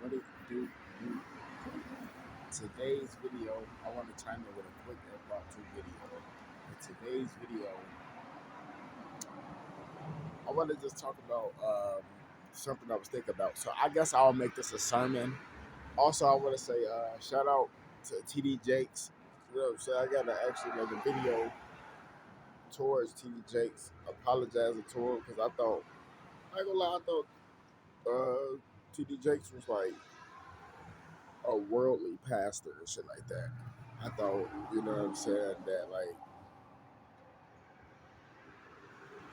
What it do? Today's video, I want to chime in with a quick impromptu video. In today's video, I want to just talk about something I was thinking about. So I guess I'll make this a sermon. Also, I want to say shout out to TD Jakes. You know what I'm saying? I got to actually make a video towards TD Jakes, apologizing to him because I ain't gonna lie, I thought TD Jakes was like a worldly pastor and shit like that. I thought, you know what I'm saying, that like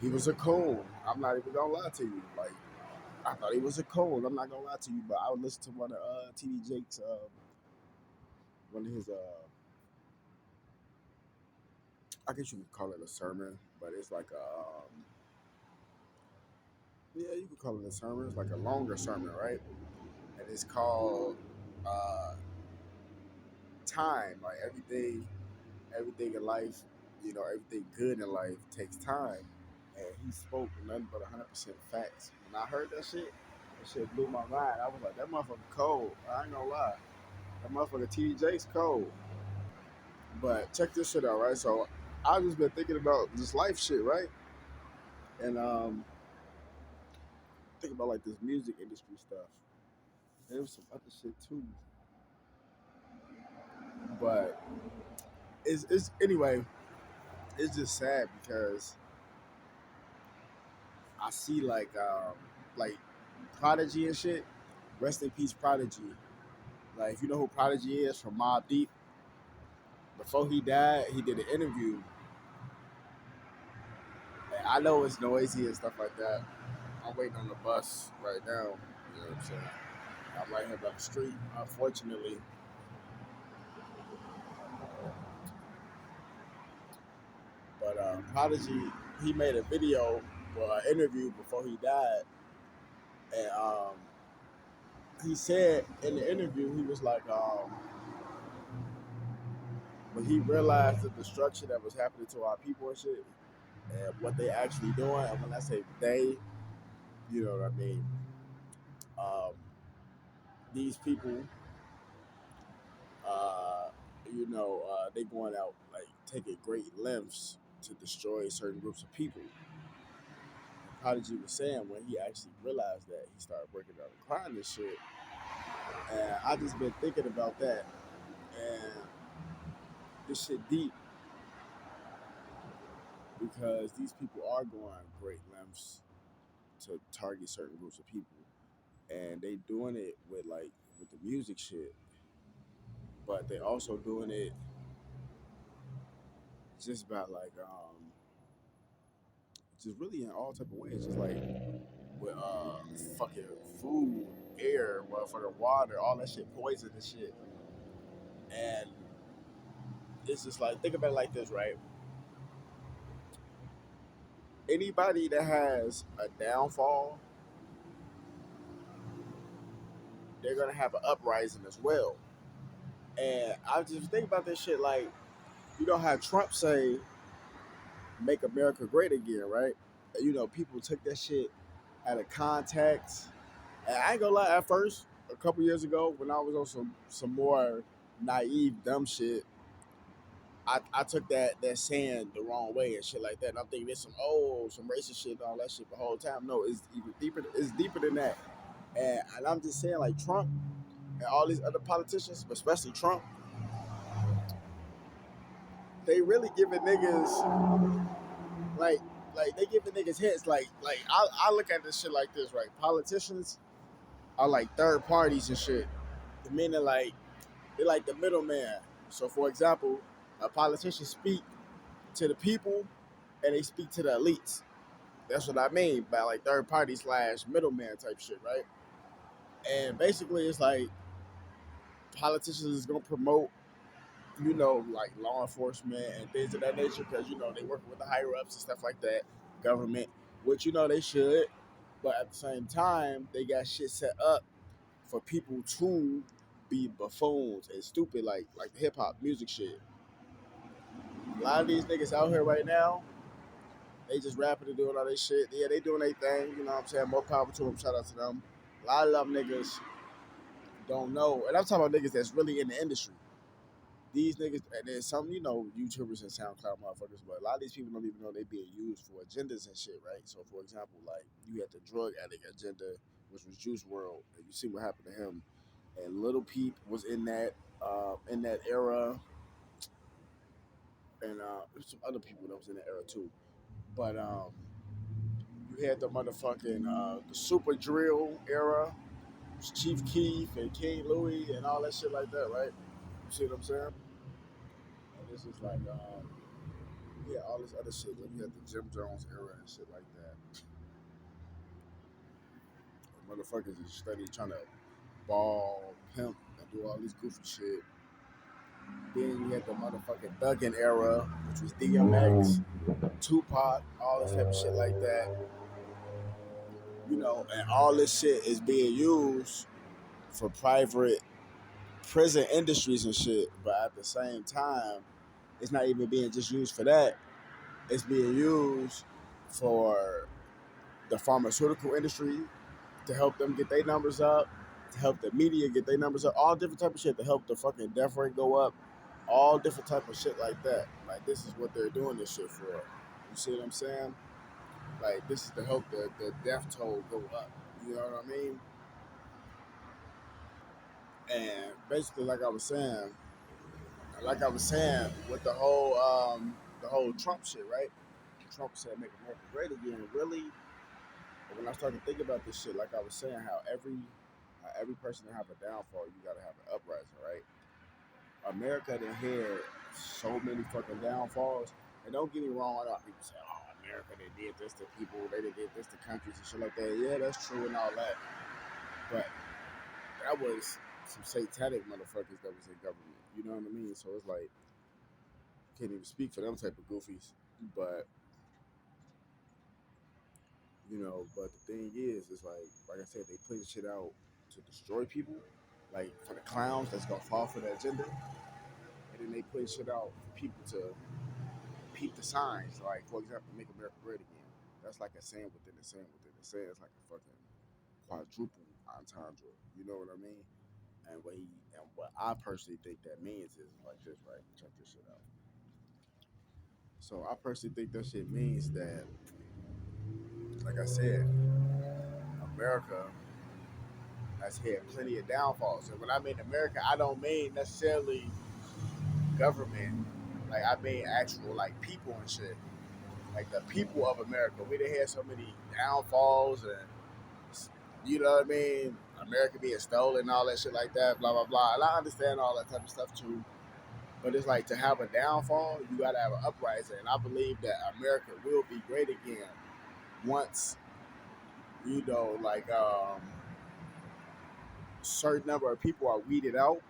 he was a coon. I'm not even gonna lie to you. Like I thought he was a coon. I'm not gonna lie to you, but I would listen to one of TD Jake's one of his I guess you could call it a sermon, but it's like a yeah, you could call it a sermon. It's like a longer sermon, right? And it's called uh time. Like everything in life, everything good in life takes time. And he spoke nothing but 100% facts. When I heard that shit blew my mind. I was like, that motherfucker cold. I ain't gonna lie. That motherfucker TDJ's cold. But check this shit out, right? So I just been thinking about this life shit, right? And thinking about like this music industry stuff. There was some other shit too. But it's anyway, it's just sad because I see like Prodigy and shit. Rest in peace, Prodigy. Like if you know who Prodigy is from Mobb Deep, before he died, he did an interview. And I know it's noisy and stuff like that. I'm waiting on the bus right now. You know what I'm saying? I'm right here down the street. Unfortunately, but Prodigy, he made a video or an interview before he died, and he said in the interview he was like, when he realized the destruction that was happening to our people and shit, and what they actually doing, and when I say they, you know what I mean. Um, these people, uh, they going out like taking great lengths to destroy certain groups of people. And Prodigy was saying when he actually realized that, he started breaking down and crying and shit. And I just been thinking about that, and this shit deep because these people are going great lengths to target certain groups of people, and they doing it with the music shit, but they also doing it just about just really in all type of ways, just like with fucking food, air, motherfucking water, all that shit, poison and shit. And it's just like, think about it like this, right? Anybody that has a downfall, they're gonna have an uprising as well. And I just think about this shit like, you know how Trump say, "Make America Great Again," right? And, people took that shit out of context. And I ain't gonna lie, at first, a couple years ago, when I was on some more naive, dumb shit, I took that saying the wrong way and shit like that. And I'm thinking there's some racist shit and all that shit the whole time. No, it's even deeper. It's deeper than that. And I'm just saying, like Trump and all these other politicians, but especially Trump, they really giving niggas like they giving niggas hits. I look at this shit like this, right? Politicians are like third parties and shit. Meaning like they're like the middleman. So for example, a politician speak to the people and they speak to the elites. That's what I mean by like third party / middleman type shit, right? And basically it's like politicians is gonna promote, like law enforcement and things of that nature because they working with the higher ups and stuff like that, government, which they should, but at the same time they got shit set up for people to be buffoons and stupid like the hip hop music shit. A lot of these niggas out here right now, they just rapping and doing all this shit. Yeah, they doing their thing. You know what I'm saying? More power to them. Shout out to them. A lot of them niggas don't know. And I'm talking about niggas that's really in the industry. These niggas, and there's some, YouTubers and SoundCloud motherfuckers, but a lot of these people don't even know they being used for agendas and shit, right? So, for example, like, you had the drug addict agenda, which was Juice World, and you see what happened to him. And Little Peep was in that era, and there's some other people that was in that era too. But you had the motherfucking the Super Drill era, Chief Keef and King Louis and all that shit like that, right? You see what I'm saying? And this is like, yeah, all this other shit. Like you had the Jim Jones era and shit like that. And motherfuckers is steady trying to ball, pimp, and do all this goofy shit. Then you had the motherfucking Thuggin era, which was DMX, Tupac, all this type of shit like that. And all this shit is being used for private prison industries and shit. But at the same time, it's not even being just used for that. It's being used for the pharmaceutical industry to help them get their numbers up, to help the media get their numbers up, all different type of shit to help the fucking death rate go up, all different type of shit like that. Like this is what they're doing this shit for. You see what I'm saying? Like this is to help the death toll go up. You know what I mean? And basically, like I was saying, with the whole Trump shit, right? Trump said make America great again. Really, when I started thinking about this shit, like I was saying, how every person that have a downfall, you gotta have an uprising, right? America done had so many fucking downfalls. And don't get me wrong, a lot of people say, "Oh, America, they did this to people, they did this to countries and shit like that." Yeah, that's true and all that, but that was some satanic motherfuckers that was in government. You know what I mean? So it's like can't even speak for them type of goofies. But but the thing is, it's like I said, they put shit out to destroy people, like for the clowns that's gonna fall for the agenda, and then they put shit out for people to peep the signs. Like for example, make America great again. That's like a saying within the saying within the saying. It's like a fucking quadruple entendre. You know what I mean? And what I personally think that means is like this, right? Check this shit out. So I personally think that shit means that, like I said, America has had plenty of downfalls. And when I mean America, I don't mean necessarily government. Like I mean actual like people and shit. Like the people of America. We done had so many downfalls and you know what I mean? America being stolen and all that shit like that, blah blah blah. And I understand all that type of stuff too. But it's like to have a downfall, you gotta have an uprising. And I believe that America will be great again once, like certain number of people are weeded out.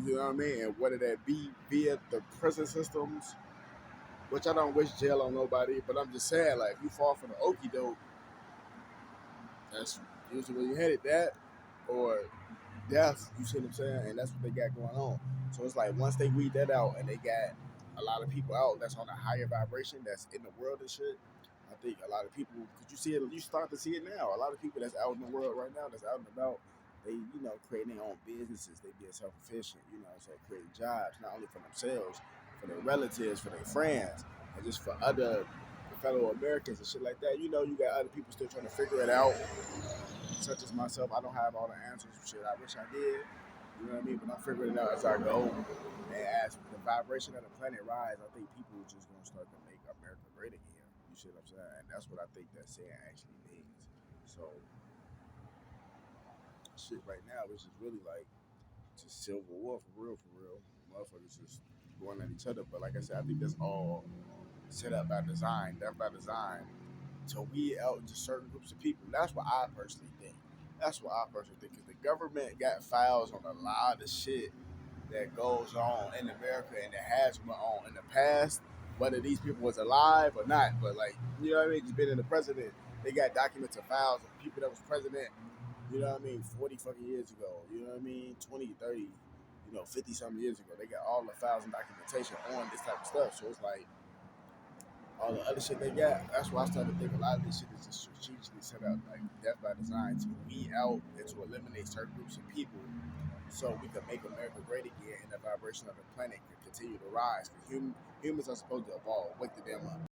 You know what I mean? And whether that be via the prison systems, which I don't wish jail on nobody, but I'm just saying, like, if you fall for the okie doke, that's usually where you headed, that or death, you see what I'm saying? And that's what they got going on. So it's like once they weed that out and they got a lot of people out that's on a higher vibration that's in the world and shit, I think a lot of people, because you see it, you start to see it now. A lot of people that's out in the world right now, that's out and about, they, creating their own businesses. They being self-efficient, so creating jobs, not only for themselves, for their relatives, for their friends, and just for other fellow Americans and shit like that. You got other people still trying to figure it out, such as myself. I don't have all the answers for shit. I wish I did. You know what I mean? But I'm figuring it out as I go. And as the vibration of the planet rise, I think people are just gonna start to make America great again. You see what I'm saying? And that's what I think that saying actually means. So shit right now is just really like just civil war for real, for real. Motherfuckers just going at each other. But like I said, I think that's all set up by design, done by design, to weed out into certain groups of people. That's what I personally think. That's what I personally think. Because the government got files on a lot of shit that goes on in America and that has went on in the past, whether these people was alive or not. But like, you know what I mean? Just been in the president, they got documents and files of people that was president, 40 fucking years ago. You know what I mean? 20, 30, 50 something years ago. They got all the files and documentation on this type of stuff. So it's like all the other shit they got. That's why I started to think a lot of this shit is just strategically set up, like death by design, to weed out and to eliminate certain groups of people so we can make America great again and the vibration of the planet can continue to rise. Because humans are supposed to evolve. Wake the damn up.